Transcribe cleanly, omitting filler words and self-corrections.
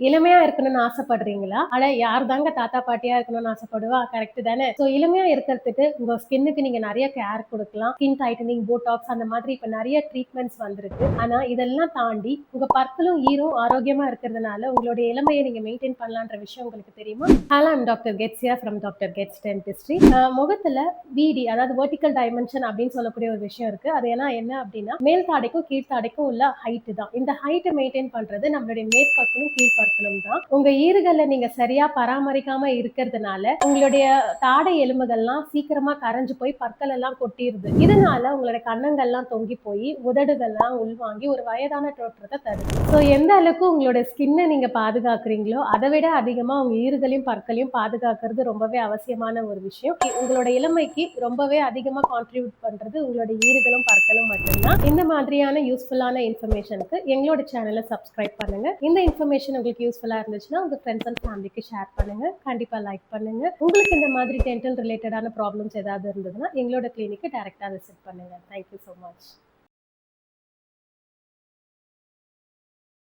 இளமையா இருக்கணும்னு ஆசைப்படுறீங்களா? அட யார் தாங்க தாத்தா, பாட்டியா இருக்கணும்னு ஆசைப்படுவா? கரெக்ட் தானே? சோ இளமையா இருக்கிறதுக்கு உங்க ஸ்கின்னுக்கு நீங்க நெறைய கேர் குடுக்கலாம். ஸ்கின் டைட்டனிங், போட்டாக்ஸ் அந்த மாதிரி இப்ப நெறைய ட்ரீட்மெண்ட்ஸ் வந்திருக்கு. ஆனா இதெல்லாம் தாண்டி உங்க பற்களும் ஈரும் ஆரோக்கியமா இருக்கிறதுனால உங்களுடைய இளமைய நீங்க மெயின்டெயின் பண்ணலான்ற விஷயம் உங்களுக்கு தெரியுமா? Hello, I'm doctor gets hear from doctor gets dentistry. முகத்துல விடி அதாவது வெர்டிகல் டைமென்ஷன் அப்படின்னு சொல்லக்கூடிய ஒரு விஷயம் இருக்கு. அது என்ன அப்படின்னா மேல் தாடைக்கும் கீழ் தாடைக்கும் உள்ள ஹைட் தான். இந்த ஹைட்டை மெயின்டைன் பண்றது நம்மளுடைய மேற்பற்களும் கீழ்ப்பற்களும் தான். உங்க ஈறுகளை நீங்க சரியா பராமரிக்காம இருக்கிறதுனால உங்களுடைய தாடை எலும்புகள்லாம் சீக்கிரமா கரைஞ்சு போய் பற்கள் எல்லாம் கொட்டிருது. இதனால உங்களுடைய கன்னங்கள்லாம் தொங்கி போய் உதடுகள்லாம் உள்வாங்கி ஒரு வயதான தோற்றத்தை தருது. ஸோ எந்த அளவுக்கு உங்களோட ஸ்கின்னை நீங்க பாதுகாக்கிறீங்களோ அதை விட அதிகமா உங்க ஈறுகளையும் பற்களையும் பாதுகாக்கிறது ரொம்பவே அவசியமான ஒரு விஷயம். உங்களோட இளமைக்கு ரொம்பவே அதிகமா கான்ட்ரிபியூட் பண்றது உங்களோட ஈறுகளும் பற்களும் மட்டும்தான். இந்த மாதிரியான யூஸ்ஃபுல்லான இன்ஃபர்மேஷனுக்கு எங்களோட சேனலை சப்ஸ்கிரைப் பண்ணுங்க. இந்த இன்ஃபர்மேஷன் உங்களுக்கு யூஸ்ஃபுல்லா இருந்துச்சுன்னா உங்க ஃப்ரெண்ட்ஸ் அண்ட் ஃபேமிலிக்கு ஷேர் பண்ணுங்க. கண்டிப்பா லைக் பண்ணுங்க. உங்களுக்கு இந்த மாதிரி டென்டல் ரிலேட்டடான ப்ராப்ளம்ஸ் ஏதாவது இருந்ததுன்னா எங்களோட கிளினிக்கு டைரக்டா விசிட் பண்ணுங்க. Thank you so much.